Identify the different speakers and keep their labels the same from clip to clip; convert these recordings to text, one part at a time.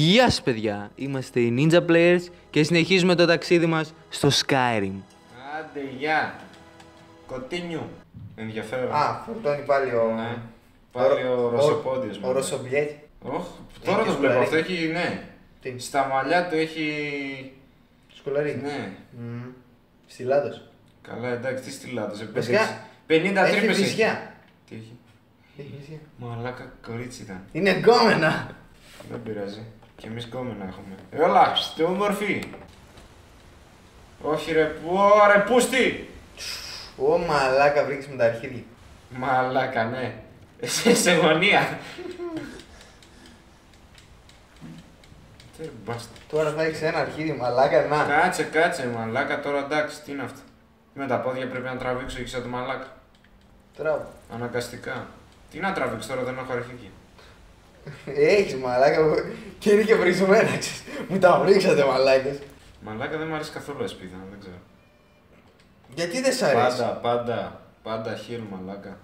Speaker 1: Γεια σας παιδιά, είμαστε οι Ninja Players και συνεχίζουμε το ταξίδι μας στο Skyrim.
Speaker 2: Άντε, γεια. Continue. Ενδιαφέρον.
Speaker 3: Α, φορτώνει πάλι ο...
Speaker 2: Ναι. Πάλι ο Ρωσοπόντιος.
Speaker 3: Ο Ρωσομπιέτ.
Speaker 2: Τώρα το βλέπω, αυτό έχει, ναι.
Speaker 3: Τι?
Speaker 2: Στα μαλλιά του έχει...
Speaker 3: Σκολαρί.
Speaker 2: Ναι.
Speaker 3: Στιλάτος.
Speaker 2: Καλά, εντάξει, τι στυλάτος.
Speaker 3: Βασικά,
Speaker 2: 50
Speaker 3: έχει
Speaker 2: τρύπες έχει.
Speaker 3: βυσιά.
Speaker 2: Τι έχει?
Speaker 3: Έχει βυσιά.
Speaker 2: Μαλάκα κορίτσι ήταν.
Speaker 3: Είναι γκόμενα.
Speaker 2: Δεν πειράζει. Και εμείς κόμενα έχουμε. Έλα, στη όμορφη. Όχι ρε, ρε πούστη.
Speaker 3: Ω μαλάκα, βρήκες με τα αρχίδια.
Speaker 2: Μαλάκα, ναι. Σε γωνία.
Speaker 3: Τώρα θα έχεις ένα αρχίδι, μαλάκα, να.
Speaker 2: Κάτσε, μαλάκα, τώρα εντάξει, τι είναι αυτό. Με τα πόδια πρέπει να τραβήξω εκεί σαν το μαλάκα.
Speaker 3: Τράβο.
Speaker 2: Αναγκαστικά. Τι να τραβήξω τώρα, δεν έχω αρχίδια.
Speaker 3: Έχεις μαλάκα, και είναι και βρυσμένα, ξέρεις. Μου τα βρίξατε μαλάκες.
Speaker 2: Μαλάκα δεν μου αρέσει καθόλου ασπίδα, δεν ξέρω.
Speaker 3: Γιατί δεν σ' αρέσει?
Speaker 2: Πάντα χέρ μαλάκα.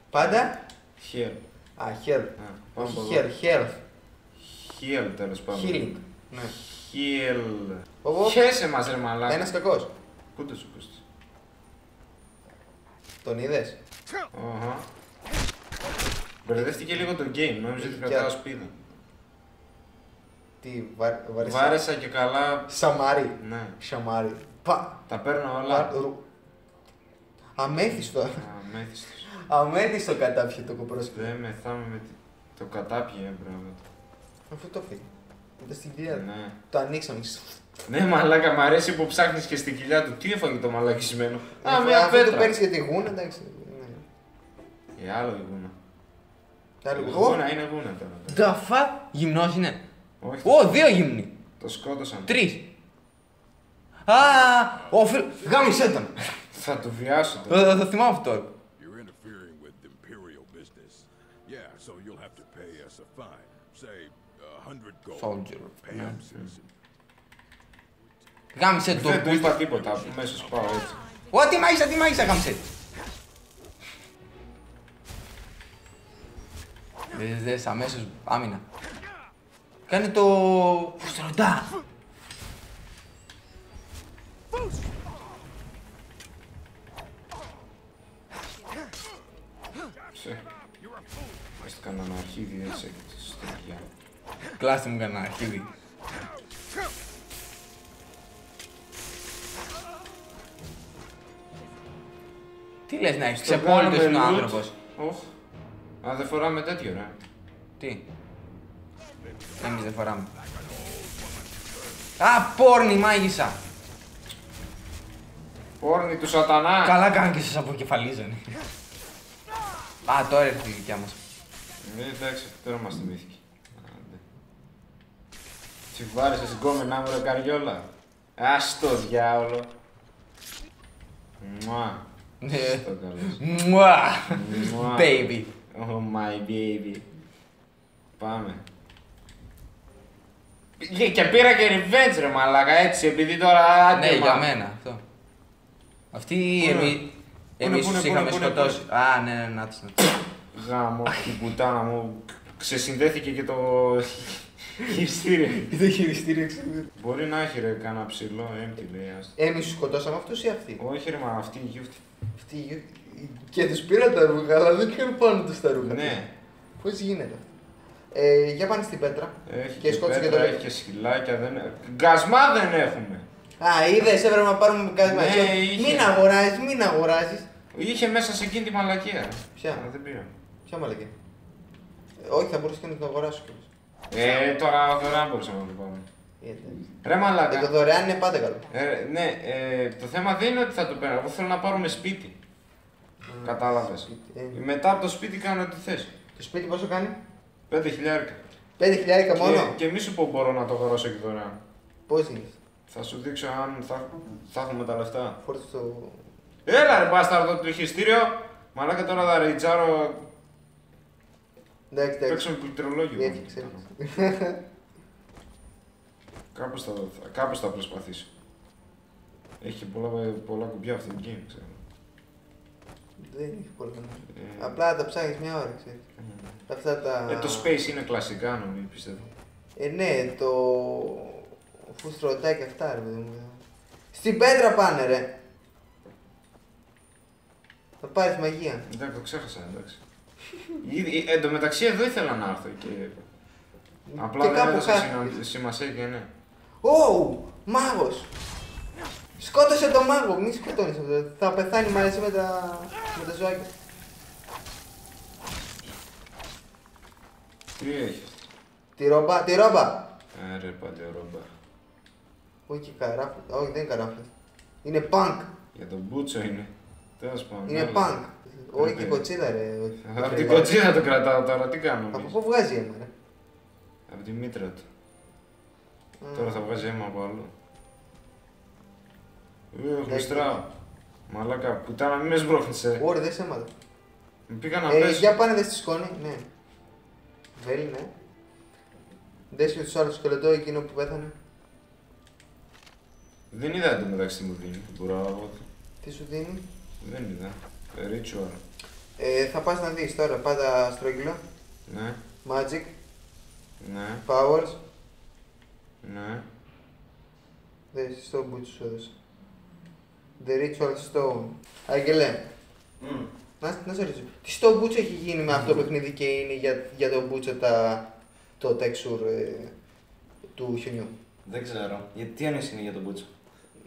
Speaker 3: Πάντα?
Speaker 2: Χέρ.
Speaker 3: Α, χέρ.
Speaker 2: πάμε
Speaker 3: Όχι
Speaker 2: από
Speaker 3: χέρ, χέρ.
Speaker 2: Χέρ τέλος πάντων.
Speaker 3: Healing. Ναι.
Speaker 2: Χέρ.
Speaker 3: Ω,
Speaker 2: Χέσε μας ρε μαλάκα.
Speaker 3: ένας κακός.
Speaker 2: Πού το σου πούστης?
Speaker 3: Τον είδες?
Speaker 2: Αχα. Μπερδεύτηκε λίγο το game, νόμιζα ότι κρατάω σπίδα.
Speaker 3: Τι, βάρεσα.
Speaker 2: Βάρεσα και καλά.
Speaker 3: Σαμάρι.
Speaker 2: Ναι.
Speaker 3: Σαμάρι. Πα.
Speaker 2: Τα παίρνω όλα.
Speaker 3: Αμέθιστο.
Speaker 2: Αμέθιστος.
Speaker 3: Αμέθιστο κατάπιε το κοπρόσκυλο.
Speaker 2: Δεν μεθάμε με το κατάπιε, μπράβο.
Speaker 3: Αφού το φύγει. Ήταν στην κοιλιά του.
Speaker 2: Ναι.
Speaker 3: Το ανοίξαμε.
Speaker 2: Ναι, μαλάκα, μ' αρέσει που ψάχνεις και στην κοιλιά του. Τι έφαγε το μαλακισμένο? Α, μια
Speaker 3: Αφού το
Speaker 2: πέτρα.
Speaker 3: παίρνεις για τη γούνα, εντάξει.
Speaker 2: Άλλο η γούνα. Η
Speaker 3: Άλλο.
Speaker 2: γούνα είναι γούνα τώρα.
Speaker 1: The fuck, γυμνός είναι.
Speaker 2: Όχι,
Speaker 1: Ω, δύο γυμνοί.
Speaker 2: το σκότωσαν.
Speaker 1: Τρεις. Α, ο φίλος, γάμισέ τον.
Speaker 2: Θα του βιάσω τώρα.
Speaker 1: Θα θυμάμαι αυτό τώρα.
Speaker 4: You're interfering with imperial business. Yeah, so you'll have to pay us a fine. Say, 100 gold.
Speaker 1: Soldier.
Speaker 4: Pay
Speaker 1: Ναι.
Speaker 4: up, citizen.
Speaker 1: Γάμισέ τον.
Speaker 2: Δεν του είπα τίποτα, αμέσως πάω έτσι.
Speaker 1: Ω, τι μάγισσα, γάμισέ. Δες, αμέσως άμυνα. Κάνε το... Φουστροντά.
Speaker 2: Ας κανένα αρχίδι έτσι στο γεια.
Speaker 1: Κλάστε μου κανένα αρχίδι. Τι λες να έχεις ξεπόλυτος είναι ο άνθρωπος.
Speaker 2: Οχ. Α, δεν φοράμε τέτοιο ρε.
Speaker 1: Τι. Εμείς δεν φοράμε. Α, πόρνη μάγισσα.
Speaker 2: Πόρνη του σατανά.
Speaker 1: Καλά κάνουν και σας αποκεφαλίζανε. Α, τώρα έρθει η δικιά μας.
Speaker 2: Εντάξει, τώρα μας θυμήθηκε. Άντε. Τσιβάρισες γκόμενά μου ρε καριόλα. Ας το διάολο. Μουά. Στο καλώς.
Speaker 1: Μουά.
Speaker 2: Μουά.
Speaker 1: Baby.
Speaker 2: Oh my baby. Πάμε. Και πήρα και revenge ρε μαλάκα έτσι, επειδή τώρα
Speaker 1: Ναι, για μένα αυτό. Αυτοί εμείς τους είχαμε σκοτώσει. Α, ναι, να τους.
Speaker 2: Γάμο, την πουτάνα μου. Ξεσυνδέθηκε και το χειριστήριο.
Speaker 3: Το χειριστήριο ξέρετε.
Speaker 2: Μπορεί να έχει ρε κάνα ψηλό, empty λέει.
Speaker 3: Εμείς τους σκοτώσαμε αυτούς ή αυτοί?
Speaker 2: Όχι ρε μα αυτή η γιούφτη.
Speaker 3: Αυτοί και τους πήραν τα ρούχα, αλλά δεν πήραν πάνω τους τα ρούχα.
Speaker 2: Ναι.
Speaker 3: Πώς γίνεται αυτό? Για πάνε στην πέτρα.
Speaker 2: Έχει
Speaker 3: Και
Speaker 2: και
Speaker 3: σκότωσε και
Speaker 2: πέτρα,
Speaker 3: το
Speaker 2: έχει και σκυλάκια, δεν... Γκασμά δεν έχουμε.
Speaker 3: Α, είδες, έπρεπε να πάρουμε κάτι
Speaker 2: Ναι,
Speaker 3: μαζί.
Speaker 2: είχε.
Speaker 3: Μην αγοράζεις.
Speaker 2: Είχε μέσα σε εκείνη τη μαλακία.
Speaker 3: Ποια?
Speaker 2: Αλλά δεν πήρα.
Speaker 3: Ποια μαλακία? Όχι, θα μπορούσα και να το αγοράσω κιόλας.
Speaker 2: Τώρα δωρεάν μπορούσαμε να το πάμε.
Speaker 3: Εντάξει.
Speaker 2: Ρε μαλάκα.
Speaker 3: Το δωρεάν είναι πάντα καλό.
Speaker 2: Ναι, το θέμα δεν είναι ότι θα το παίρνω. Εγώ θέλω να πάρουμε σπίτι. Κατάλαβες.
Speaker 3: σπίτι,
Speaker 2: Μετά από το σπίτι κάνω ό,τι θες.
Speaker 3: Το σπίτι πόσο κάνει?
Speaker 2: 5.000.
Speaker 3: 5.000 μόνο.
Speaker 2: Και μη σου πω μπορώ να το αγοράσω και δωρεάν.
Speaker 3: Πώς είναι?
Speaker 2: Θα σου δείξω αν θα έχουμε τα λεφτά.
Speaker 3: Φόρτω το...
Speaker 2: Έλα ρε μπάσταρδο το χειριστήριο. Μαλάκα τώρα θα ρεϊτζάρω.
Speaker 3: Εντάξει,
Speaker 2: Παίξω με πληκτρολόγιο.
Speaker 3: Έφτιαξε.
Speaker 2: Κάπως θα προσπαθήσω. Έχει και πολλά κουμπιά αυτή την game, ξέρω.
Speaker 3: Δεν έχει πολλά. Απλά τα ψάχνεις μια ώρα, ξέρεις. Αυτά τα...
Speaker 2: Το space είναι κλασικά νομίζω, πιστεύω.
Speaker 3: Ναι, το φουστρωτάκι αυτά ρε παιδί μου. Στην πέτρα πάνε ρε. Θα πάρεις μαγεία.
Speaker 2: Εντάξει, το ξέχασα, εντάξει. Εν τω μεταξύ εδώ ήθελα να έρθω και... Απλά δεν έδωσα σημασία και ναι.
Speaker 3: Ωου, μάγος. Σκότωσε τον μάγο, μη σκοτώνεις αυτό. Θα πεθάνει μαζί με τα ζωάκια.
Speaker 2: Τι έχει.
Speaker 3: Τη ρόμπα.
Speaker 2: Ρε παλιό
Speaker 3: Όχι και καράφλα. Όχι, δεν είναι καράφλα. Είναι πανκ.
Speaker 2: Για τον Μπούτσο είναι. Τέλος πάντων.
Speaker 3: Είναι πανκ. Όχι και κοτσίδα ρε.
Speaker 2: Από την κοτσίδα το κρατάω τώρα, τι κάνω.
Speaker 3: Από πού βγάζει αίμα ρε.
Speaker 2: Από τη μήτρα του. Τώρα θα βγάζει αίμα από αλλού. Γλιστράω. Μαλάκα, πουτάνα μην με σμπρώχνησε.
Speaker 3: Ωραία, δεν σε αίματα.
Speaker 2: Με πήγα να πέσω.
Speaker 3: Για πάνε δε στη σκόνη, ναι. Βέλη, ναι. Δες και τους άλλους σκελετό εκείνο που πέθανε.
Speaker 2: Δεν είδα εντωμεταξύ τι μου δίνει. Μπορώ.
Speaker 3: Τι σου δίνει.
Speaker 2: Δεν είδα. Ritual.
Speaker 3: Θα πας να δεις τώρα, πάντα στρόγγυλο.
Speaker 2: Ναι.
Speaker 3: Magic.
Speaker 2: Ναι.
Speaker 3: Powers.
Speaker 2: Ναι.
Speaker 3: Δες, στο μπούτσο σου έδωσα. The Ritual Stone. Αγγελέ. Να σε ρωτήσω. Τι στο μπούτσο έχει γίνει με αυτό το παιχνίδι και είναι για το μπούτσο το texture του χιονιού.
Speaker 1: Δεν ξέρω. Γιατί τι εννοείς είναι για τον Μπούτσο.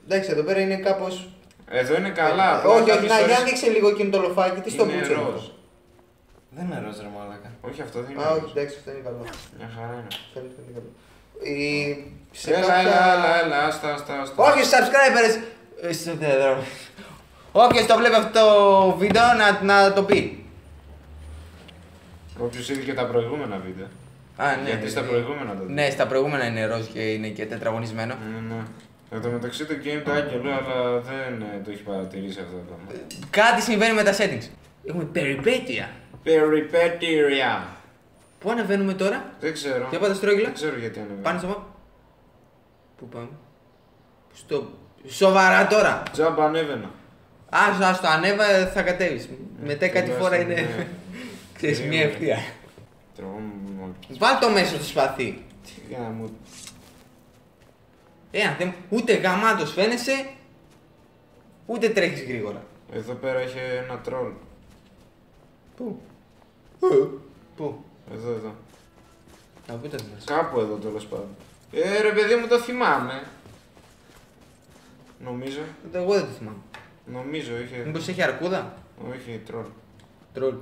Speaker 3: Εντάξει, εδώ πέρα είναι κάπως...
Speaker 2: Εδώ είναι καλά.
Speaker 3: Όχι, για δείξε λίγο εκείνο το λοφάκι, τι στο μπούτσο είναι.
Speaker 2: Ροζ.
Speaker 1: Δεν είναι ροζ ρε μαλάκα.
Speaker 2: Όχι, αυτό δεν είναι.
Speaker 3: Α, όχι,
Speaker 2: ροζ.
Speaker 3: εντάξει, αυτό είναι καλό.
Speaker 2: Μια χαρά είναι.
Speaker 3: Φαίνεται ότι είναι καλό.
Speaker 2: Έλα, άστα.
Speaker 3: Όχι, subscribers! Όποιος το βλέπει αυτό το βίντεο να το πει.
Speaker 2: Όποιος είδε και τα προηγούμενα βίντεο.
Speaker 1: Α, ναι.
Speaker 2: Γιατί στα προηγούμενα το
Speaker 1: Ναι, στα προηγούμενα είναι ροζ και είναι και τετραγωνισμένο.
Speaker 2: Ναι. Εν τω μεταξύ το game το άγγελο, αλλά δεν το έχει παρατηρήσει αυτό το πράγμα.
Speaker 1: Κάτι συμβαίνει με τα settings. Έχουμε περιπέτεια.
Speaker 2: Περιπέτεια.
Speaker 1: Πού ανεβαίνουμε τώρα?
Speaker 2: Δεν ξέρω.
Speaker 1: Για πάτε στρόγγυλα.
Speaker 2: Δεν ξέρω γιατί ανεβαίνει.
Speaker 1: Πάνε στο map. Πού πάμε? Σοβαρά τώρα.
Speaker 2: Τζάμπα ανέβαινα.
Speaker 1: Ας το ανέβα θα κατέβεις. Μετά κάτι φορά είναι... Ξέρεις, μια ευθεία. Βάλ το μέσα στο σπαθί.
Speaker 2: Τι γάμο.
Speaker 1: Ούτε γαμάτος φαίνεσαι, ούτε τρέχεις γρήγορα.
Speaker 2: Εδώ πέρα έχει ένα τρόλ.
Speaker 1: Πού? Πού?
Speaker 2: Εδώ.
Speaker 1: Πού το θυμάσαι?
Speaker 2: Κάπου εδώ τέλος πάντων. Ρε παιδί μου το θυμάμαι. Νομίζω.
Speaker 1: Εγώ δεν το θυμάμαι.
Speaker 2: Νομίζω είχε.
Speaker 1: Μήπως έχει αρκούδα?
Speaker 2: Όχι, τρόλ.
Speaker 1: Τρόλ.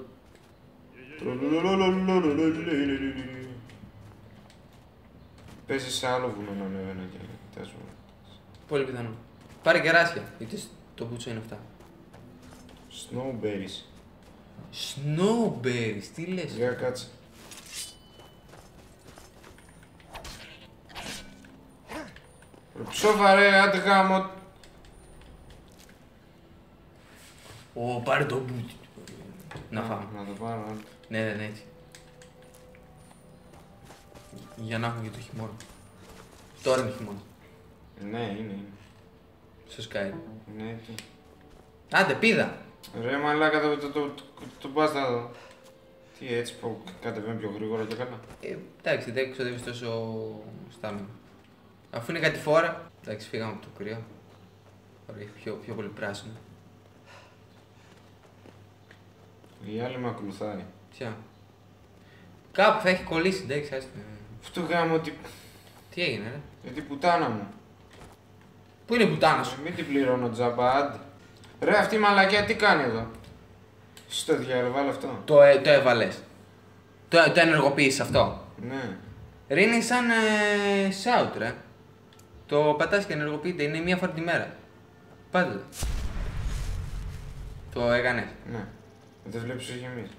Speaker 2: Παίζει σε άλλο βουνό να ανέβαινα και τέλος πάντων.
Speaker 1: Πολύ πιθανό. Πάρε κεράσια, γιατί το μπούτσο είναι αυτά.
Speaker 2: Snowberries.
Speaker 1: Snowberries, τι λες?
Speaker 2: Για κάτσε. Σοβαρέ, άντε γάμο.
Speaker 1: Πάρε το μπούτσο. Να φάμε.
Speaker 2: Να το πάρω, άντε.
Speaker 1: Ναι, έτσι. Για να έχουμε και το χειμώνα. Τώρα είναι χειμώνα.
Speaker 2: Ναι, είναι.
Speaker 1: Στο Skyrim.
Speaker 2: Ναι, τι.
Speaker 1: Άντε, πίδα.
Speaker 2: Ρε μαλάκα, το πας να δω. Τι έτσι που κατεβαίνει πιο γρήγορα και καλά.
Speaker 1: Εντάξει, δεν ξοδεύεις τόσο στάμινα. Αφού είναι κάτι φορά. Εντάξει, φύγαμε από το κρύο. Ωραία, έχει πιο πολύ πράσινο.
Speaker 2: Η άλλη με ακολουθάει.
Speaker 1: Ποια? Κάπου θα έχει κολλήσει, εντάξει, άστε.
Speaker 2: Αυτό γάμο
Speaker 1: Τι έγινε, ρε?
Speaker 2: γιατί πουτάνα μου.
Speaker 1: Πού είναι η πουτάνα σου?
Speaker 2: Μην την πληρώνω τζάμπα, άντε. Ρε αυτή η μαλακιά τι κάνει εδώ. Στο διάλογο, βάλε αυτό.
Speaker 1: Το έβαλες. Το ενεργοποίησες αυτό.
Speaker 2: Ναι.
Speaker 1: Ρε είναι σαν shout, ρε. Το πατάς και ενεργοποιείται, είναι μία φορά τη μέρα. Πάτε το. Το έκανες.
Speaker 2: Ναι. Δεν βλέπεις ότι εμείς.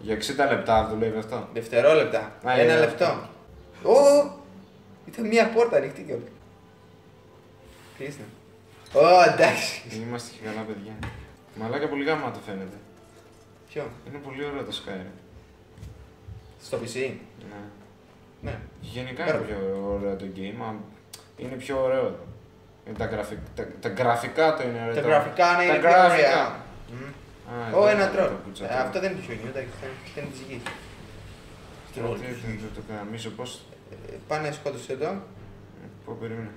Speaker 2: Για 60 λεπτά δουλεύει αυτό.
Speaker 3: Δευτερόλεπτα.
Speaker 2: Α,
Speaker 3: Ένα
Speaker 2: είναι
Speaker 3: λεπτό. Ήταν μία πόρτα ανοιχτή κιόλας. Κλείστε. Εντάξει.
Speaker 2: Είμαστε και καλά παιδιά. Μαλάκα πολύ γαμάτο φαίνεται.
Speaker 3: Ποιο?
Speaker 2: Είναι πολύ ωραίο το Skyrim.
Speaker 3: Στο PC.
Speaker 2: Ναι.
Speaker 3: Ναι.
Speaker 2: Γενικά είναι πιο ωραίο το game, αλλά είναι πιο ωραίο. Τα γραφικά το είναι ωραίο.
Speaker 3: Τα γραφικά είναι
Speaker 2: τα
Speaker 3: πιο
Speaker 2: γραφικά.
Speaker 3: ωραία.
Speaker 2: Α,
Speaker 3: Ένα τρόλ.
Speaker 2: το πουτσα
Speaker 3: Αυτό δεν είναι του χιονιού, εντάξει, δεν είναι της γης.
Speaker 2: Το καμίσω, πώς.
Speaker 3: Πάνε σκότωσε εδώ.
Speaker 2: Πω, περίμενε.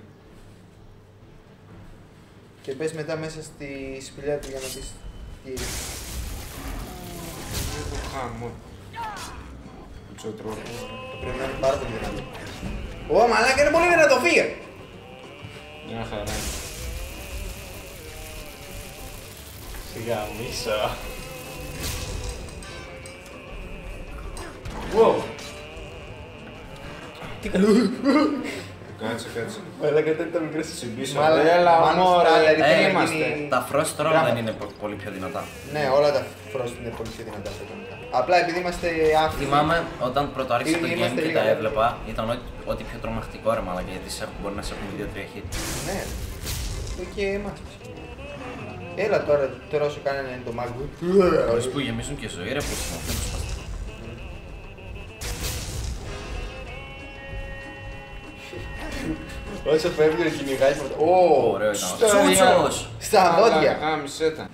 Speaker 3: Και μπες μετά μέσα στη σπηλιά του για να δεις τι είναι.
Speaker 2: Το χάμω. Κουτσότρο.
Speaker 3: Το πρέπει να είναι πάρα πολύ δυνατό. Ω, μαλάκα, είναι πολύ δυνατό, φύγε!
Speaker 2: Μια χαρά.
Speaker 5: Σιγά μίσα.
Speaker 2: Wow. Κάτσε.
Speaker 3: Μαλάκα, ήταν το μικρό
Speaker 2: Συμπίσω.
Speaker 3: Έλα, μωρέ,
Speaker 2: τι
Speaker 3: είμαστε.
Speaker 5: Τα Frost Throne δεν είναι πολύ πιο δυνατά.
Speaker 3: Ναι, όλα τα Frost είναι πολύ πιο δυνατά σε κανονικά. Απλά επειδή είμαστε άφθονοι.
Speaker 5: Θυμάμαι όταν πρώτο άρχισα το game
Speaker 3: Είμαστε
Speaker 5: και
Speaker 3: λίγα.
Speaker 5: τα έβλεπα, ήταν ό,τι πιο τρομακτικό ρε μαλάκα, γιατί μπορεί να σε έχουν 2-3 hit.
Speaker 3: Ναι. Και εμάς. Έλα τώρα όσο κάνανε το μάγκο.
Speaker 5: Χωρίς που γεμίζουν και ζωή ρε, που χρησιμοποιούν τους παστικούς.
Speaker 3: Όσο φεύγει ο κυνηγάει πρώτα.
Speaker 5: Ωραίο ήταν. Τσούτσος!
Speaker 3: Στα δόντια.
Speaker 2: Γάμισε τα.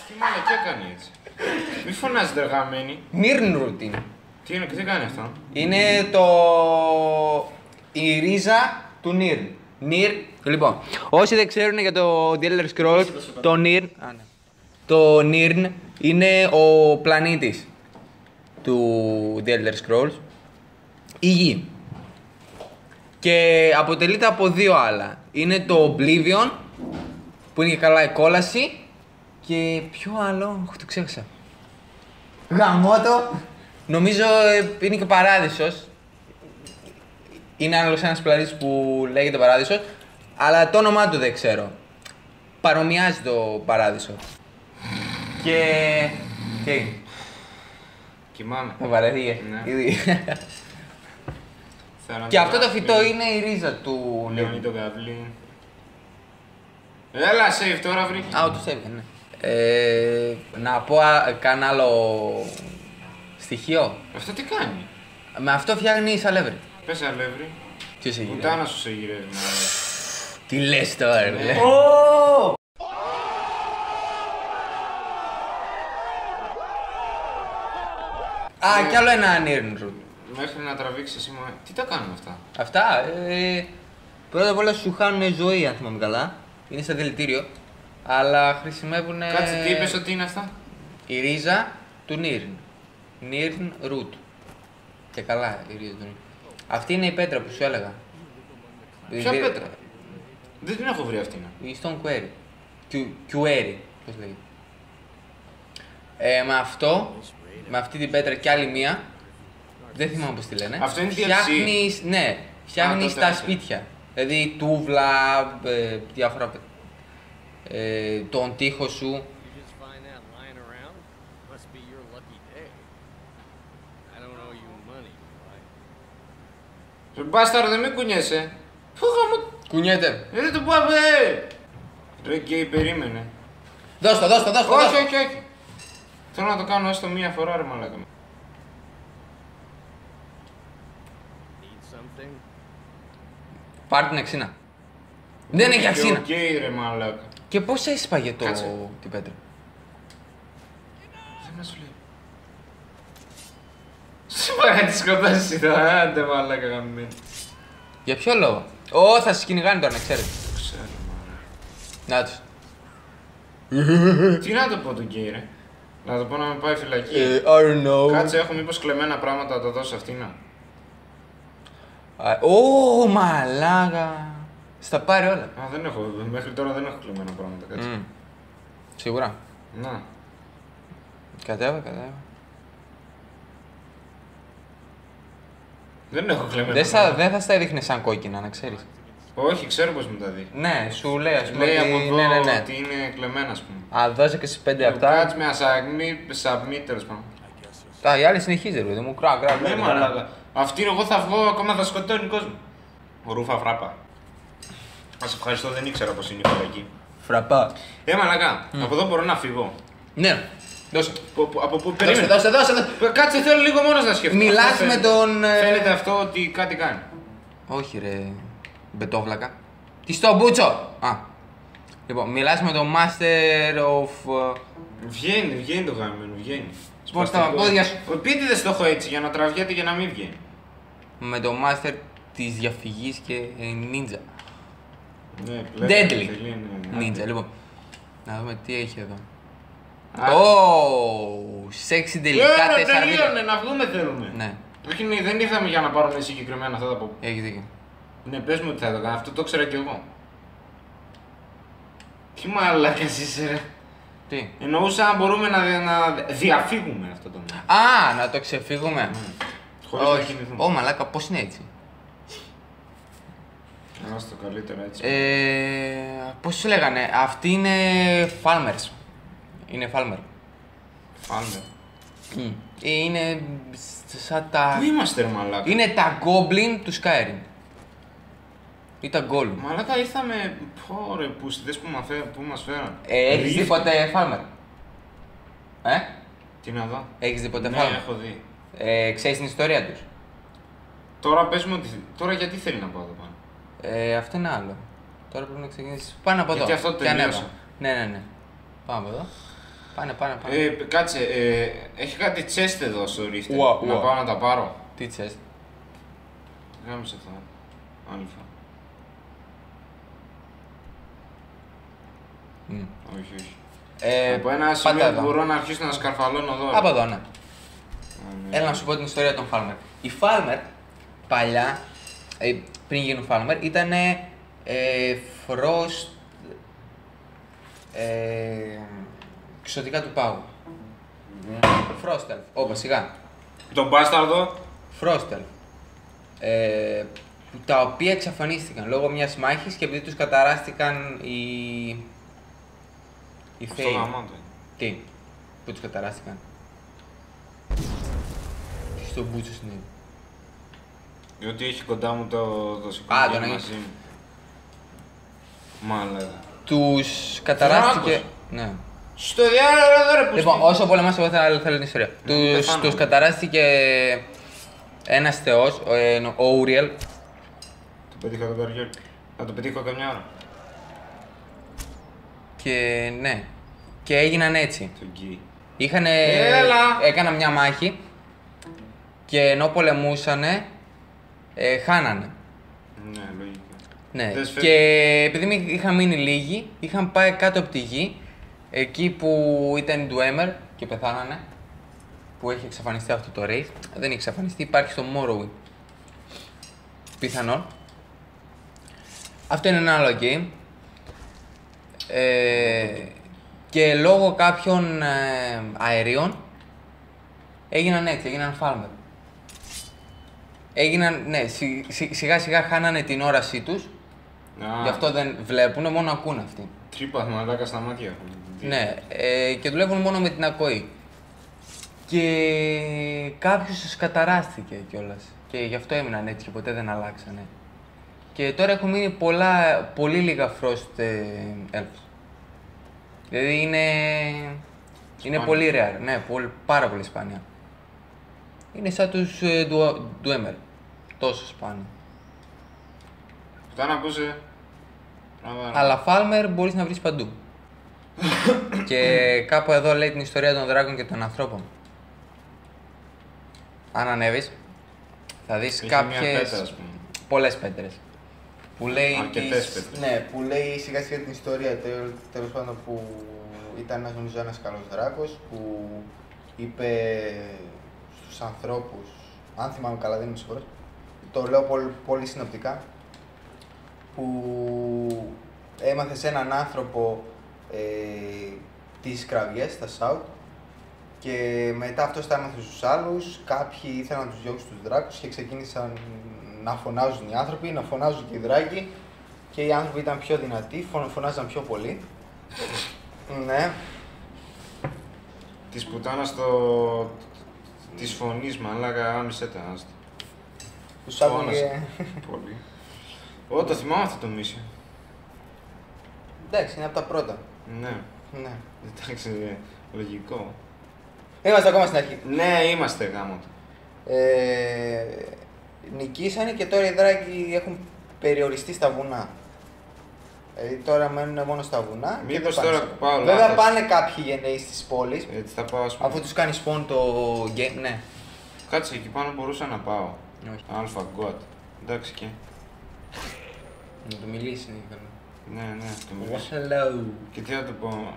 Speaker 2: Τι μαλακιά κάνει έτσι. Μη φωνάζετε γαμμένη.
Speaker 1: Νίρνρουτ είναι.
Speaker 2: Τι κάνει αυτό.
Speaker 1: Είναι η ρίζα του Νίρν. Λοιπόν, όσοι δεν ξέρουν για το The Elder Scrolls, το Νίρν είναι ο πλανήτης του The Elder Scrolls, η Γη. Και αποτελείται από δύο άλλα. Είναι το Oblivion, που είναι και καλά η κόλαση, και ποιο άλλο, το ξέχασα. Γαμώτο. Νομίζω είναι και παράδεισος. Είναι άλλος ένας πλανήτης που λέγεται παράδεισος, αλλά το όνομά του δεν ξέρω. Παρομοιάζει το παράδεισο. Και...
Speaker 2: Κοιμάμαι.
Speaker 1: Με βαρέθηκε.
Speaker 2: Ναι.
Speaker 1: Ήδη. Και αυτό το φυτό είναι η ρίζα του
Speaker 2: Λεωνί το καβλί. Έλα, save τώρα βρήκε.
Speaker 1: Α, το save, ναι. Να πω κανένα άλλο στοιχείο.
Speaker 2: Αυτό τι κάνει.
Speaker 1: Με αυτό φτιάχνει σαλεύρι.
Speaker 2: Πες αλεύρι.
Speaker 1: Ποιος σε γυρεύει?
Speaker 2: Πουτάνα σου σε γυρεύει.
Speaker 1: Τι λες τώρα, ρε.
Speaker 2: Ναι.
Speaker 1: Α, κι άλλο ένα Nirnroot.
Speaker 2: Μέχρι να τραβήξει εσύ μόνο. Τι τα κάνουν αυτά.
Speaker 1: Αυτά, πρώτα απ' όλα σου χάνουν ζωή, αν θυμάμαι καλά. Είναι σαν δηλητήριο. Αλλά χρησιμεύουν.
Speaker 2: Κάτσε, τι είπες ότι είναι αυτά.
Speaker 1: Η ρίζα του Nirn. Nirnroot. Και καλά, η ρίζα του Nirn. Αυτή είναι η πέτρα που σου έλεγα.
Speaker 2: Ποια πέτρα. Δεν την έχω βρει αυτή.
Speaker 1: Η Stone Quarry. Quarry, πώς λέγεται. Με αυτή την πέτρα και άλλη μία. Δεν θυμάμαι πώς τη λένε.
Speaker 2: Αυτό είναι DLC.
Speaker 1: Φτιάχνεις, ναι, φτιάχνεις τα σπίτια. Δηλαδή τούβλα, διάφορα. Τον τοίχο σου.
Speaker 2: Μπάσταρο, δεν με κουνιέσαι. Πού γαμώ.
Speaker 1: Κουνιέται.
Speaker 2: Δεν το πάμε. Ρε γκέι, περίμενε.
Speaker 1: Δώσ' το.
Speaker 2: Όχι. Θέλω να το κάνω έστω μία φορά, ρε μαλάκα.
Speaker 1: Πάρ' την αξίνα. Δεν έχει αξίνα.
Speaker 2: Γκέι, ρε μαλάκα.
Speaker 1: Και πώς έσπαγε
Speaker 2: Κάτσε.
Speaker 1: την πέτρα.
Speaker 2: Δεν μας λέει. Σήμερα τη σκοτώσεις τώρα, άντε μαλάκα γαμμένη.
Speaker 1: Για ποιο λόγο. Ω, θα σας κυνηγάνε τώρα, να ξέρετε.
Speaker 2: Ξέρω, μαλάκα.
Speaker 1: Να τους.
Speaker 2: Τι να το πω του γκέι, ρε. Να το πω να με πάει φυλακή.
Speaker 1: I don't know.
Speaker 2: Κάτσε, έχω μήπως κλεμμένα πράγματα να τα δώσω αυτήν.
Speaker 1: Ω, μαλάκα. Στα πάρει όλα.
Speaker 2: Α, δεν έχω, μέχρι τώρα δεν έχω κλεμμένα πράγματα, κάτσε.
Speaker 1: Σίγουρα.
Speaker 2: Να.
Speaker 1: Κατέβα.
Speaker 2: Δεν έχω κλεμμένα.
Speaker 1: Δεν θα στα έδειχνε σαν κόκκινα, να ξέρεις.
Speaker 2: Όχι, ξέρω πώς μου τα δει.
Speaker 1: Ναι, σου λέει ας πούμε.
Speaker 2: Λέει
Speaker 1: ότι-
Speaker 2: από εδώ
Speaker 1: ναι.
Speaker 2: ότι είναι κλεμμένα, ας πούμε.
Speaker 1: Α, δώσε και στις 5
Speaker 2: Κάτσε
Speaker 1: αυτά.
Speaker 2: με submit, τέλος πάντων.
Speaker 1: Τα η άλλη συνεχίζει, ρε παιδί μου. Κρά.
Speaker 2: Ναι, μαλάκα. Αυτή εγώ θα βγω, ακόμα θα σκοτώνει κόσμο. Ο Ρούφα φράπα. Μας ευχαριστώ, δεν ήξερα πως είναι η φυλακή.
Speaker 1: Φραπά.
Speaker 2: Μαλάκα, από εδώ μπορώ να φύγω.
Speaker 1: Ναι, δώσε.
Speaker 2: Από πού περίμενε.
Speaker 1: Δώσε.
Speaker 2: Κάτσε, θέλω λίγο μόνος να σκεφτώ.
Speaker 1: Μιλάς
Speaker 2: Αυτό
Speaker 1: με
Speaker 2: φαίνεται.
Speaker 1: τον.
Speaker 2: Φαίνεται αυτό ότι κάτι κάνει.
Speaker 1: Όχι, ρε. Μπετόβλακα. Τι στο μπούτσο! Α. Λοιπόν, μιλάς με τον Master of.
Speaker 2: Βγαίνει το γάμιο, βγαίνει.
Speaker 1: Πώς τα πόδια σου.
Speaker 2: Ο επίτηδες το έχω έτσι για να τραβιέται και να μην βγει.
Speaker 1: Με το master της διαφυγής και ninja.
Speaker 2: Ναι,
Speaker 1: Deadly
Speaker 2: ναι.
Speaker 1: ninja, λοιπόν. Να δούμε τι έχει εδώ.
Speaker 2: Α.
Speaker 1: Sexy delicate
Speaker 2: τελείωνε, να βγούμε θέλουμε.
Speaker 1: Ναι,
Speaker 2: Όχι, ναι, δεν ήρθαμε για να πάρουμε συγκεκριμένα αυτά τα πω.
Speaker 1: έχεις δίκιο.
Speaker 2: Ναι, πες μου τι θα έκανα, αυτό το ήξερα κι εγώ. Τι μαλάκας είσαι ρε.
Speaker 1: Τι.
Speaker 2: Εννοούσα αν μπορούμε να διαφύγουμε αυτό το πράγμα.
Speaker 1: Α, να το ξεφύγουμε.
Speaker 2: Χωρίς να
Speaker 1: Όχι.
Speaker 2: κινηθούμε.
Speaker 1: Ω, μαλάκα, πώς είναι έτσι.
Speaker 2: Ας το καλύτερα έτσι.
Speaker 1: Πώς σου λέγανε, αυτοί είναι Falmers. Είναι Falmer.
Speaker 2: Φάμε.
Speaker 1: Είναι σαν τα...
Speaker 2: Πού είμαστε ρε μαλάκα.
Speaker 1: Είναι τα Goblin του Skyrim. Ή τα Golem.
Speaker 2: Μαλάκα ήρθαμε, πω ρε πούστιδες που μας φέραν.
Speaker 1: Έχεις δει ποτέ Falmer?
Speaker 2: Τι να δω.
Speaker 1: Έχεις δει ποτέ
Speaker 2: Ναι,
Speaker 1: Falmer?
Speaker 2: έχω δει.
Speaker 1: Ξέρεις την ιστορία τους?
Speaker 2: Τώρα πες μου, τώρα γιατί θέλει να πάω εδώ πάνω.
Speaker 1: Αυτό είναι άλλο. Τώρα πρέπει να ξεκινήσεις. Πάνε από εδώ.
Speaker 2: Γιατί αυτό
Speaker 1: Και ανέβα.
Speaker 2: τελείωσα.
Speaker 1: Ναι. Πάμε από εδώ. Πάνε.
Speaker 2: Κάτσε, έχει κάτι chest εδώ στο Rift.
Speaker 1: Ουα.
Speaker 2: Να πάω να τα πάρω.
Speaker 1: Τι chest?
Speaker 2: Γάμισε αυτό. Αλφα. Όχι. Από ένα σημείο που μπορώ να αρχίσω να σκαρφαλώνω εδώ.
Speaker 1: Από εδώ, ναι.
Speaker 2: Ναι.
Speaker 1: Έλα να σου πω την ιστορία των Falmer. Οι Falmer παλιά, πριν γίνουν Falmer, ήταν Frost. Εξωτικά του πάγου. Frostelf. Όπα, σιγά.
Speaker 2: Τον μπάσταρδο.
Speaker 1: Frostelf. Τα οποία εξαφανίστηκαν λόγω μιας μάχης και επειδή τους καταράστηκαν οι
Speaker 2: Αυτό
Speaker 1: Θέοι.
Speaker 2: γαμάτο.
Speaker 1: Τι, που τους καταράστηκαν. Τι στο μπούτσο είναι.
Speaker 2: Διότι έχει κοντά μου το
Speaker 1: τον
Speaker 2: σηκωμένο
Speaker 1: έχεις.
Speaker 2: μαζί μου. Μάλακα.
Speaker 1: Τους καταράστηκε.
Speaker 2: Φράγκος.
Speaker 1: Ναι.
Speaker 2: Στο διάλογο ρε που
Speaker 1: Λοιπόν, όσο πολεμάς, εγώ θέλω την ιστορία.
Speaker 2: πεθάνω.
Speaker 1: Τους καταράστηκε ένας θεός, ο Uriel.
Speaker 2: Το πετύχα το καριέρι. Θα το πετύχω καμιά ώρα.
Speaker 1: Και ναι. Και έγιναν έτσι.
Speaker 2: Το γκί.
Speaker 1: Έλα! Έκαναν μια μάχη και ενώ πολεμούσανε, χάνανε.
Speaker 2: Ναι, λογικά.
Speaker 1: Ναι.
Speaker 2: Δες,
Speaker 1: Και επειδή είχαν μείνει λίγοι, είχαν πάει κάτω από τη γη, εκεί που ήταν οι Dwemer και πεθάνανε, που έχει εξαφανιστεί αυτό το race. Δεν έχει εξαφανιστεί, υπάρχει στο Morrowind. Πιθανόν. Αυτό είναι ένα άλλο game. Και λόγω κάποιων αερίων έγιναν έτσι, έγιναν Falmer. Έγιναν, ναι, σιγά σιγά χάνανε την όρασή τους, γι' αυτό δεν βλέπουν, μόνο ακούν αυτοί.
Speaker 2: Τρύπα μαλάκα στα μάτια έχουν.
Speaker 1: Ναι, και δουλεύουν μόνο με την ακοή. Και κάποιος τους καταράστηκε κιόλας και γι' αυτό έμειναν έτσι και ποτέ δεν αλλάξανε. Και τώρα έχουν μείνει πολύ λίγα Frost Elves. Δηλαδή είναι πολύ rare, ναι, πάρα πολύ σπάνια. Είναι σαν τους Dwemer, τόσο σπάνια.
Speaker 2: Αυτά να ακούσε.
Speaker 1: Αλλά Falmer μπορείς να βρεις παντού. Και κάπου εδώ λέει την ιστορία των δράκων και των ανθρώπων. Αν ανέβεις, θα δεις κάποιες, πολλές πέτρες. Που λέει
Speaker 2: αρκετές πέτρες.
Speaker 3: Ναι, που λέει σιγά σιγά την ιστορία τέλος πάντων που ήταν ένας, νομίζω ένας καλός δράκος που είπε στους ανθρώπους, αν θυμάμαι καλά δεν είμαι σίγουρος, το λέω πολύ συνοπτικά, που έμαθε σε έναν άνθρωπο τις κραυγές, τα shout, και μετά αυτός τα έμαθε στους άλλους, κάποιοι ήθελαν να τους διώξουν τους δράκους και ξεκίνησαν να φωνάζουν οι άνθρωποι, να φωνάζουν και οι δράκοι, και οι άνθρωποι ήταν πιο δυνατοί, φωνάζαν πιο πολύ. Ναι.
Speaker 2: Της πουτάνας της φωνής μαλάκα, άμισε τα άστα.
Speaker 3: Τους άκουγε.
Speaker 2: Πολύ. Ω, το θυμάμαι αυτό το μίσιο.
Speaker 3: Εντάξει, είναι από τα πρώτα.
Speaker 2: Ναι.
Speaker 3: Ναι.
Speaker 2: Εντάξει, λογικό.
Speaker 3: Είμαστε ακόμα στην αρχή.
Speaker 2: Ναι, είμαστε γάμο του.
Speaker 3: Νικήσανε και τώρα οι δράκοι έχουν περιοριστεί στα βουνά. Τώρα μένουν μόνο στα βουνά.
Speaker 2: Μήπως τώρα πάω
Speaker 3: Βέβαια
Speaker 2: λάθος.
Speaker 3: πάνε κάποιοι γενναίοι στις πόλεις.
Speaker 2: Έτσι θα πάω, ας πούμε.
Speaker 3: Αφού τους κάνει spawn το game, ναι.
Speaker 2: Κάτσε, εκεί πάνω μπορούσα να πάω.
Speaker 1: Όχι.
Speaker 2: Αλφα God. Εντάξει και.
Speaker 1: Να του μιλήσει, ναι.
Speaker 2: Ναι, το μιλήσω.
Speaker 1: Hello.
Speaker 2: Και τι θα του πω.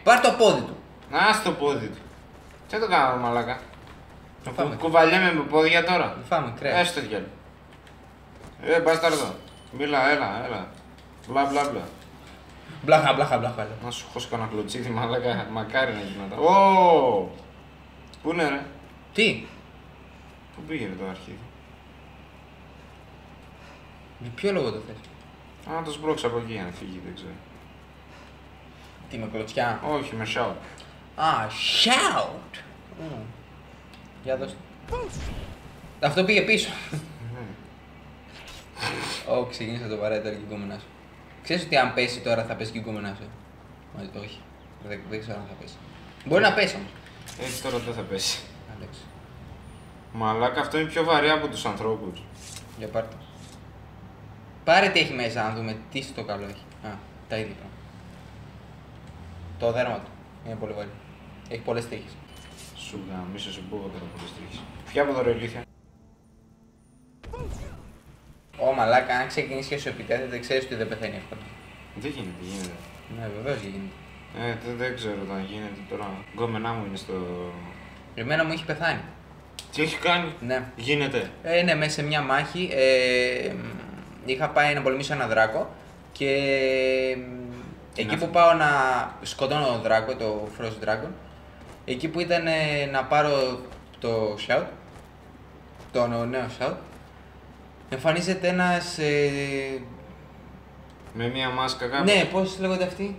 Speaker 1: Πάρ' το πόδι του.
Speaker 2: Να στο πόδι του. Τι θα το κάνω, μαλάκα.
Speaker 1: Φάμε.
Speaker 2: Κουβαλιέμαι με πόδια τώρα.
Speaker 1: Φάμε κρέα.
Speaker 2: Έστω διάλο. Μπάσταρδο. Μίλα, έλα. Μπλα μπλα μπλα.
Speaker 1: Μπλάχα.
Speaker 2: Να σου χώσω κανένα κλωτσίδι, μαλάκα. Μακάρι να γινόταν. Ω! Πού είναι ρε.
Speaker 1: Τι,
Speaker 2: Πού πήγαινε το αρχίδι.
Speaker 1: με ποιο λόγο το θες.
Speaker 2: Να το σμπρώξω από εκεί αν φύγει, δεν ξέρω.
Speaker 1: Τι, με κλωτσιά.
Speaker 2: Όχι, με shout.
Speaker 1: Α, shout. Για δώστε. Αυτό πήγε πίσω. Ω, ξεκίνησα το παρέτερο και η γκόμενά σου. Ξέρεις ότι αν πέσει τώρα θα πέσει και η γκόμενά σου. Όχι. Δεν ξέρω αν θα πέσει. Μπορεί να πέσει όμως.
Speaker 2: Έτσι τώρα δεν θα πέσει.
Speaker 1: Άλεξ.
Speaker 2: Μαλάκα, αυτό είναι πιο βαρύ από τους ανθρώπους.
Speaker 1: Για πάρτε. Πάρε τι έχει μέσα, να δούμε τι στο καλό έχει. Α, τα ίδια πράγματα. Το δέρμα του είναι πολύ βαρύ. Έχει πολλές τρίχες.
Speaker 2: Σου γαμίσω, σου πω τώρα πολλές τρίχες. Ποια από τώρα ηλίθεια.
Speaker 1: Ω μαλάκα, αν ξεκινήσει και σου επιτέθεται, ξέρεις ότι δεν πεθαίνει εύκολα.
Speaker 2: Δεν γίνεται.
Speaker 1: Ναι, βεβαίως γίνεται.
Speaker 2: Δεν ξέρω τι γίνεται τώρα. Γκόμενά μου είναι στο.
Speaker 1: Εμένα μου έχει πεθάνει.
Speaker 2: Τι έχει κάνει.
Speaker 1: Ναι.
Speaker 2: Γίνεται.
Speaker 1: Ναι, μέσα σε μια μάχη είχα πάει να πολεμήσω ένα δράκο και εκεί που πάω να σκοτώνω τον δράκο, το Frost Dragon, εκεί που ήταν να πάρω το shout, το νέο shout, εμφανίζεται ένας...
Speaker 2: Με μία μάσκα κάπου.
Speaker 1: ναι, πώς λέγονται αυτοί?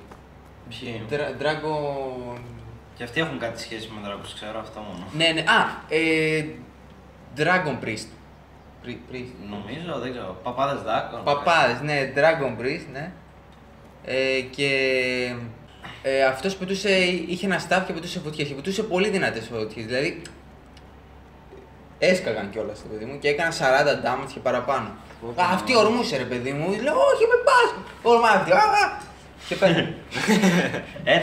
Speaker 5: Ποιοι?
Speaker 1: Dragon...
Speaker 5: Και αυτοί έχουν κάτι σχέση με δράκους, ξέρω αυτό μόνο.
Speaker 1: Ναι, Dragon Priest. Priest.
Speaker 5: Νομίζω, δεν ξέρω. Παπάδες δράκων.
Speaker 1: Παπάδες, ναι, Dragon Priest, ναι. Και αυτός είχε ένα staff και πετούσε φωτιές και πετούσε πολύ δυνατές φωτιές, δηλαδή έσκαγαν κιόλας το παιδί μου και έκανα 40 damage και παραπάνω. Αυτή ορμούσε ρε παιδί μου, λέω όχι με πας, ορμάει και παίρνει.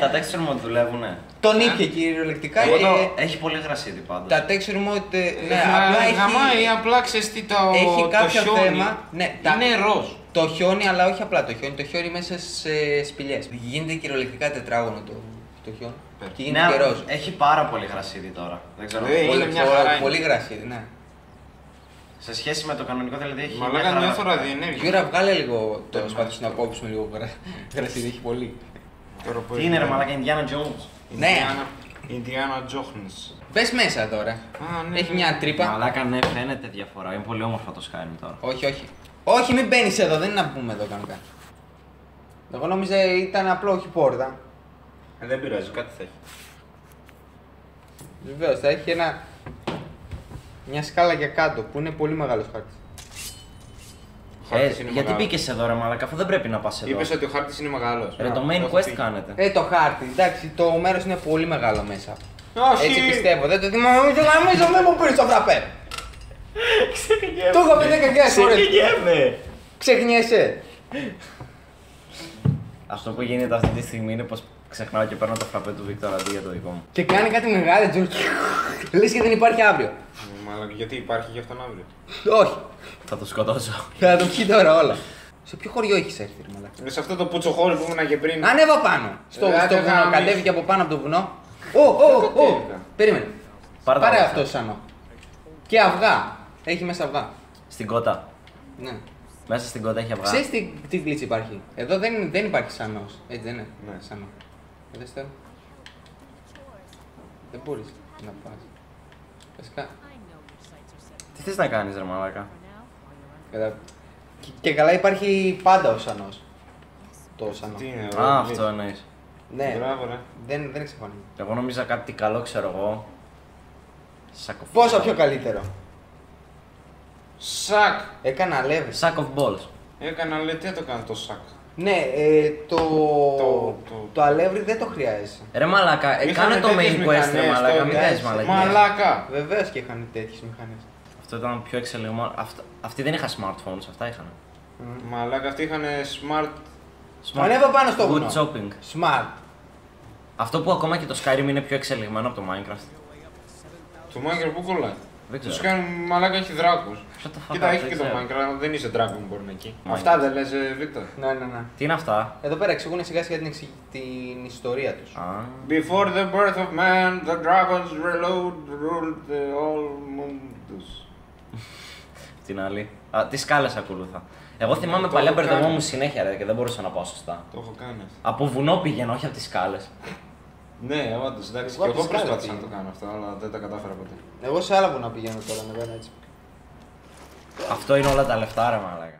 Speaker 5: Τα texture mode δουλεύουνε.
Speaker 1: Τον ήπια κυριολεκτικά και...
Speaker 5: Έχει πολύ γρασίδι πάντως.
Speaker 1: Τα texture mode, ναι, απλά
Speaker 2: Γαμάει, απλά ξέρεις τι το
Speaker 1: έχει κάποιο
Speaker 2: χιόνι.
Speaker 1: θέμα, ναι,
Speaker 2: Είναι ροζ.
Speaker 1: το χιόνι, αλλά όχι απλά το χιόνι, το χιόνι μέσα σε σπηλιές. Γίνεται κυριολεκτικά τετράγωνο το χιόνι και γίνεται και ροζ.
Speaker 5: Έχει πάρα πολύ γρασίδι τώρα. Δεν ξέρω.
Speaker 2: Είναι μια χαρά.
Speaker 1: Πολύ γρασίδι, ναι.
Speaker 5: Σε σχέση με το κανονικό δηλαδή έχει.
Speaker 2: Μαλάκα μια φορά διενέργεια.
Speaker 1: Γιούρα, βγάλε λίγο το σπάθι σου να κόψουμε λίγο γρασίδι, έχει πολύ.
Speaker 5: Τι είναι ρε μαλάκα, Indiana Jones.
Speaker 1: Ναι.
Speaker 2: Indiana Jones.
Speaker 1: Πες μέσα τώρα.
Speaker 2: Ναι,
Speaker 1: Έχει μια τρύπα.
Speaker 5: Μαλάκα, ναι, φαίνεται διαφορά. Είναι πολύ όμορφο το Skyrim τώρα.
Speaker 1: Όχι. Όχι, μην μπαίνεις εδώ, δεν είναι να πούμε εδώ κανονικά. Εγώ νόμιζα ήταν απλό, όχι πόρτα.
Speaker 2: Δεν πειράζει, κάτι θα έχει.
Speaker 1: Βεβαίως, θα έχει μια σκάλα για κάτω που είναι πολύ μεγάλος χάρτης.
Speaker 5: Γιατί μπήκες εδώ ρε μαλάκα, αφού δεν πρέπει να πας εδώ.
Speaker 2: Είπες ότι ο χάρτης είναι μεγάλος.
Speaker 5: Ρε το main quest κάνετε.
Speaker 1: Το χάρτη, εντάξει, το μέρος είναι πολύ μεγάλο μέσα.
Speaker 2: Όχι.
Speaker 1: Έτσι πιστεύω, δεν το θυμάμαι, δεν μου πήρες το φραπέ. Το είχα πει 10 φορές. Ξεχνιέσαι.
Speaker 5: Αυτό που γίνεται αυτή τη στιγμή είναι πως ξεχνάω και παίρνω το φραπέ του Βίκτορα αντί για το δικό μου.
Speaker 1: Και κάνει κάτι μεγάλο, λες και δεν υπάρχει αύριο.
Speaker 2: Μαλάκα, γιατί υπάρχει γι' αυτόν αύριο.
Speaker 1: Όχι,
Speaker 5: Θα το σκοτώσω.
Speaker 1: θα το πιει τώρα όλα. Σε ποιο χωριό έχεις έρθει, ρε μαλάκα?
Speaker 2: Σε αυτό το πούτσο χώρο που ήμουν και πριν.
Speaker 1: Ανέβα πάνω. Στο βουνό, κατέβηκε από πάνω από το βουνό. Ω, περίμενε. Πάρε αυτό σανό. Και αυγά. Έχει μέσα αυγά.
Speaker 5: Στην κότα.
Speaker 1: Ναι.
Speaker 5: Μέσα στην κότα έχει αυγά.
Speaker 1: Ξέρεις τι γλίτση υπάρχει? Εδώ δεν υπάρχει σανός. Έτσι δεν είναι?
Speaker 2: Ναι.
Speaker 1: Σανό. Δες το. Δεν μπορείς να πας. Βασικά.
Speaker 5: Τι θες να κάνεις ρε μαλάκα?
Speaker 1: Και καλά υπάρχει πάντα ο σανός. Το σανό.
Speaker 2: Τι είναι,
Speaker 5: Α, αυτό εννοείς.
Speaker 1: Ναι,
Speaker 2: Μπράβο, ρε.
Speaker 1: δεν εξαφανίζει.
Speaker 5: Εγώ νόμιζα κάτι καλό, ξέρω εγώ. Sack of
Speaker 1: Πόσο πιο καλύτερο.
Speaker 2: Σακ.
Speaker 1: Έκανα αλεύρι.
Speaker 5: Sack of balls.
Speaker 2: Έκανα, λέει, τι το κάνω το σακ.
Speaker 1: Ναι, το αλεύρι δεν το χρειάζεσαι.
Speaker 5: Ρε μαλάκα, κάνε το main quest ρε μαλάκα, μην κάνεις μαλακίες.
Speaker 2: Μαλάκα.
Speaker 1: Βεβαίως και είχαν τέτοιες μηχανές.
Speaker 5: Αυτό ήταν πιο εξελιγμένο. Αυτοί δεν είχαν smartphones, αυτά είχαν.
Speaker 2: Μαλάκα, αυτοί είχαν smart
Speaker 3: Ανέβα πάνω στο βουνό.
Speaker 5: Good shopping.
Speaker 3: Smart.
Speaker 5: Αυτό που ακόμα και το Skyrim είναι πιο εξελιγμένο από το Minecraft.
Speaker 2: Το Minecraft που κολλάει.
Speaker 5: Δεν
Speaker 2: Το
Speaker 5: ξέρω.
Speaker 2: Skyrim μαλάκα έχει δράκους.
Speaker 5: Shut the fuck
Speaker 2: Κοίτα,
Speaker 5: up,
Speaker 2: έχει
Speaker 5: δεν
Speaker 2: και το
Speaker 5: ξέρω.
Speaker 2: Minecraft, δεν είσαι Dragonborn εκεί.
Speaker 5: Minecraft.
Speaker 2: Αυτά δεν λες, Βίκτορ.
Speaker 3: Ναι, ναι, ναι.
Speaker 5: Τι είναι αυτά.
Speaker 3: Εδώ πέρα εξηγούν σιγά σιγά την ιστορία τους.
Speaker 5: Α,
Speaker 2: Before the birth of man, the dragons ruled the all mundos.
Speaker 5: την άλλη. Α, τι σκάλες ακολούθα. Εγώ θυμάμαι
Speaker 2: το
Speaker 5: παλιά
Speaker 2: έχω κάνει.
Speaker 5: μπερδευόμουν συνέχεια ρε, και δεν μπορούσα να πάω σωστά.
Speaker 2: Το έχω κάνει αυτό.
Speaker 5: Από βουνό πηγαίνω, όχι από τις σκάλες.
Speaker 2: Ναι, όντως, εντάξει.
Speaker 3: Εγώ
Speaker 2: Και
Speaker 3: απ'
Speaker 2: εγώ
Speaker 3: τις σκάλες
Speaker 2: προσπάθησα να το
Speaker 3: πήγαινα.
Speaker 2: κάνω αυτό, αλλά δεν τα κατάφερα ποτέ.
Speaker 3: Εγώ σε άλλα βουνά πηγαίνω τώρα, ανεβαίνω έτσι.
Speaker 5: Αυτό είναι όλα τα λεφτά ρε μαλάκα.